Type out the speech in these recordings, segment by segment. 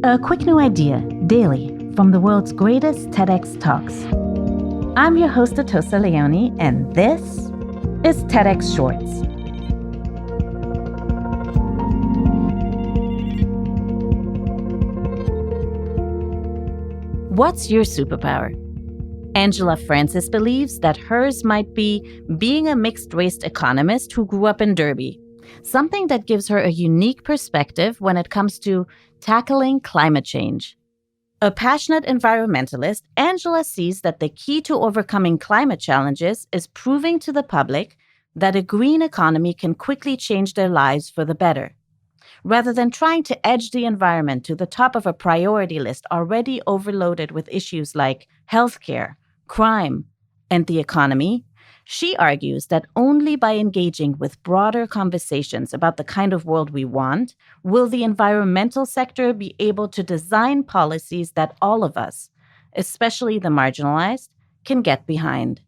A quick new idea, daily, from the world's greatest TEDx talks. I'm your host, Atossa Leoni, and this is TEDx Shorts. What's your superpower? Angela Francis believes that hers might be being a mixed-race economist who grew up in Derby, something that gives her a unique perspective when it comes to tackling climate change. A passionate environmentalist, Angela sees that the key to overcoming climate challenges is proving to the public that a green economy can quickly change their lives for the better. Rather than trying to edge the environment to the top of a priority list already overloaded with issues like healthcare, crime, and the economy, she argues that only by engaging with broader conversations about the kind of world we want will the environmental sector be able to design policies that all of us, especially the marginalized, can get behind.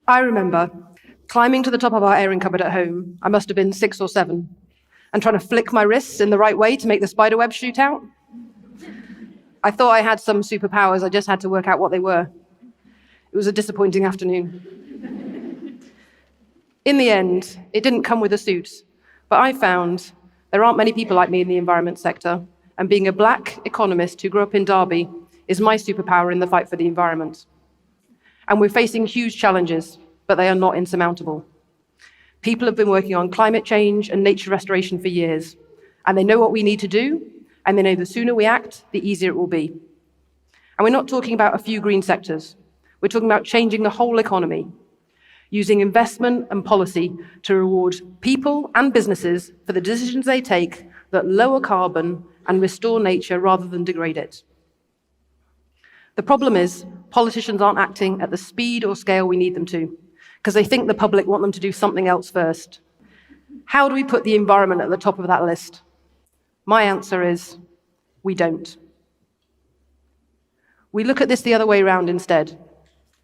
I remember climbing to the top of our airing cupboard at home. I must have been 6 or 7, and trying to flick my wrists in the right way to make the spiderweb shoot out. I thought I had some superpowers, I just had to work out what they were. It was a disappointing afternoon. In the end, it didn't come with a suit, but I found there aren't many people like me in the environment sector, and being a black economist who grew up in Derby is my superpower in the fight for the environment. And we're facing huge challenges, but they are not insurmountable. People have been working on climate change and nature restoration for years, and they know what we need to do, and they know the sooner we act, the easier it will be. And we're not talking about a few green sectors. We're talking about changing the whole economy, using investment and policy to reward people and businesses for the decisions they take that lower carbon and restore nature rather than degrade it. The problem is, politicians aren't acting at the speed or scale we need them to, because they think the public want them to do something else first. How do we put the environment at the top of that list? My answer is, we don't. We look at this the other way around instead.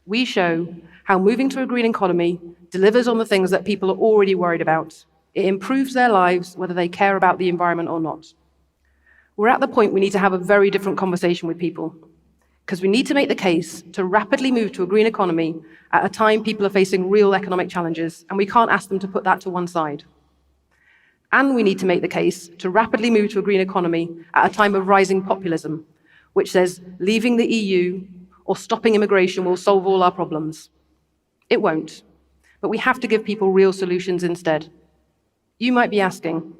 We show how moving to a green economy delivers on the things that people are already worried about. It improves their lives, whether they care about the environment or not. We're at the point we need to have a very different conversation with people, because we need to make the case to rapidly move to a green economy at a time people are facing real economic challenges, and we can't ask them to put that to one side. And we need to make the case to rapidly move to a green economy at a time of rising populism, which says leaving the EU or stopping immigration will solve all our problems. It won't, but we have to give people real solutions instead. You might be asking,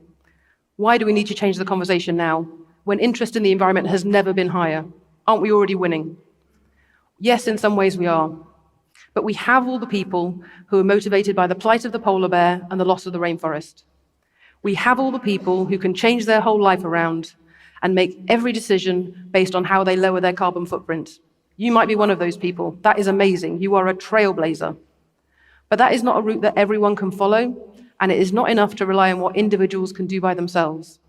why do we need to change the conversation now, when interest in the environment has never been higher? Aren't we already winning? Yes, in some ways we are, but we have all the people who are motivated by the plight of the polar bear and the loss of the rainforest. We have all the people who can change their whole life around and make every decision based on how they lower their carbon footprint. You might be one of those people. That is amazing. You are a trailblazer. But that is not a route that everyone can follow, and it is not enough to rely on what individuals can do by themselves.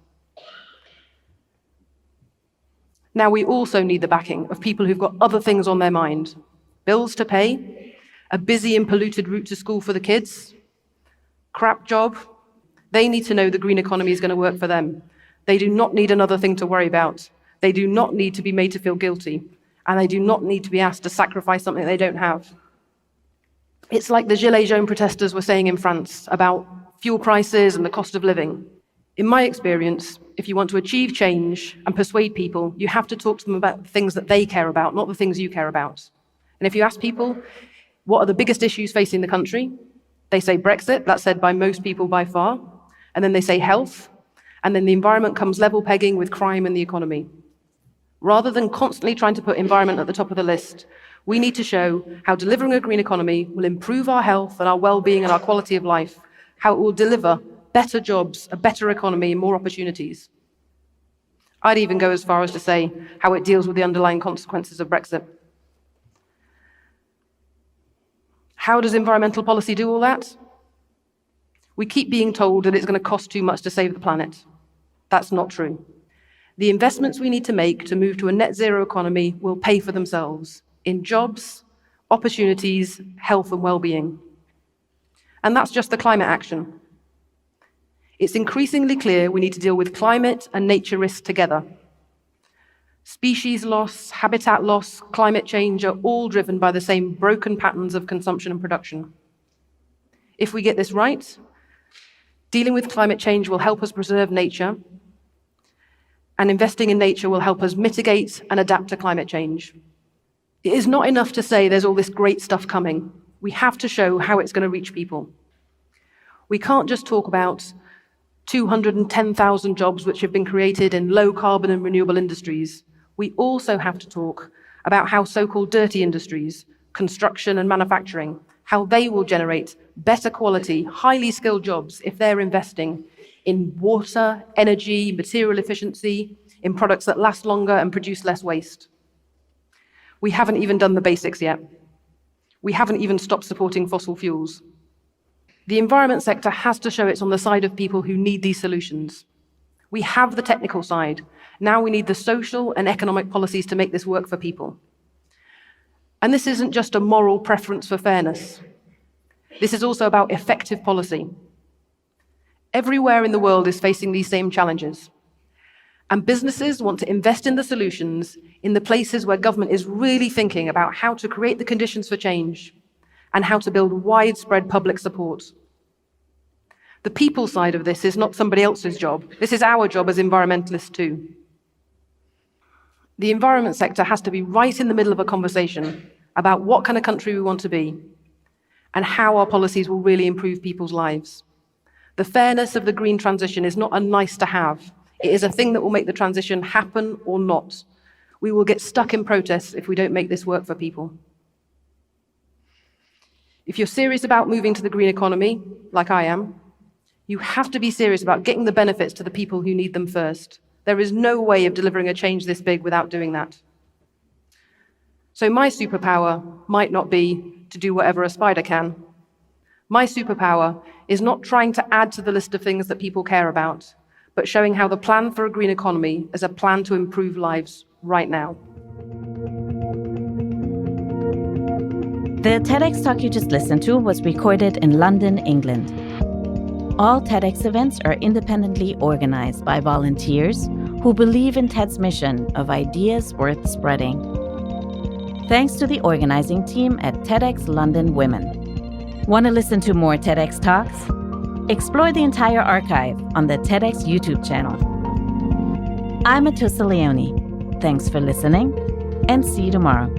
Now, we also need the backing of people who've got other things on their mind. Bills to pay, a busy and polluted route to school for the kids, crap job. They need to know the green economy is going to work for them. They do not need another thing to worry about. They do not need to be made to feel guilty. And they do not need to be asked to sacrifice something they don't have. It's like the Gilets jaunes protesters were saying in France about fuel prices and the cost of living. In my experience, if you want to achieve change and persuade people, you have to talk to them about the things that they care about, not the things you care about. And if you ask people, what are the biggest issues facing the country? They say Brexit, that's said by most people by far. And then they say health. And then the environment comes level pegging with crime and the economy. Rather than constantly trying to put environment at the top of the list, we need to show how delivering a green economy will improve our health and our well-being and our quality of life, how it will deliver better jobs, a better economy, and more opportunities. I'd even go as far as to say how it deals with the underlying consequences of Brexit. How does environmental policy do all that? We keep being told that it's going to cost too much to save the planet. That's not true. The investments we need to make to move to a net zero economy will pay for themselves in jobs, opportunities, health and well-being. And that's just the climate action. It's increasingly clear we need to deal with climate and nature risks together. Species loss, habitat loss, climate change are all driven by the same broken patterns of consumption and production. If we get this right, dealing with climate change will help us preserve nature, and investing in nature will help us mitigate and adapt to climate change. It is not enough to say there's all this great stuff coming. We have to show how it's going to reach people. We can't just talk about 210,000 jobs which have been created in low carbon and renewable industries. We also have to talk about how so-called dirty industries, construction and manufacturing, how they will generate better quality, highly skilled jobs if they're investing in water, energy, material efficiency, in products that last longer and produce less waste. We haven't even done the basics yet. We haven't even stopped supporting fossil fuels. The environment sector has to show it's on the side of people who need these solutions. We have the technical side. Now we need the social and economic policies to make this work for people. And this isn't just a moral preference for fairness. This is also about effective policy. Everywhere in the world is facing these same challenges. And businesses want to invest in the solutions in the places where government is really thinking about how to create the conditions for change and how to build widespread public support. The people side of this is not somebody else's job. This is our job as environmentalists too. The environment sector has to be right in the middle of a conversation about what kind of country we want to be and how our policies will really improve people's lives. The fairness of the green transition is not a nice to have. It is a thing that will make the transition happen or not. We will get stuck in protests if we don't make this work for people. If you're serious about moving to the green economy, like I am, you have to be serious about getting the benefits to the people who need them first. There is no way of delivering a change this big without doing that. So my superpower might not be to do whatever a spider can. My superpower is not trying to add to the list of things that people care about, but showing how the plan for a green economy is a plan to improve lives right now. The TEDx talk you just listened to was recorded in London, England. All TEDx events are independently organized by volunteers who believe in TED's mission of ideas worth spreading. Thanks to the organizing team at TEDxLondonWomen. Want to listen to more TEDx talks? Explore the entire archive on the TEDx YouTube channel. I'm Atossa Leoni. Thanks for listening, and see you tomorrow.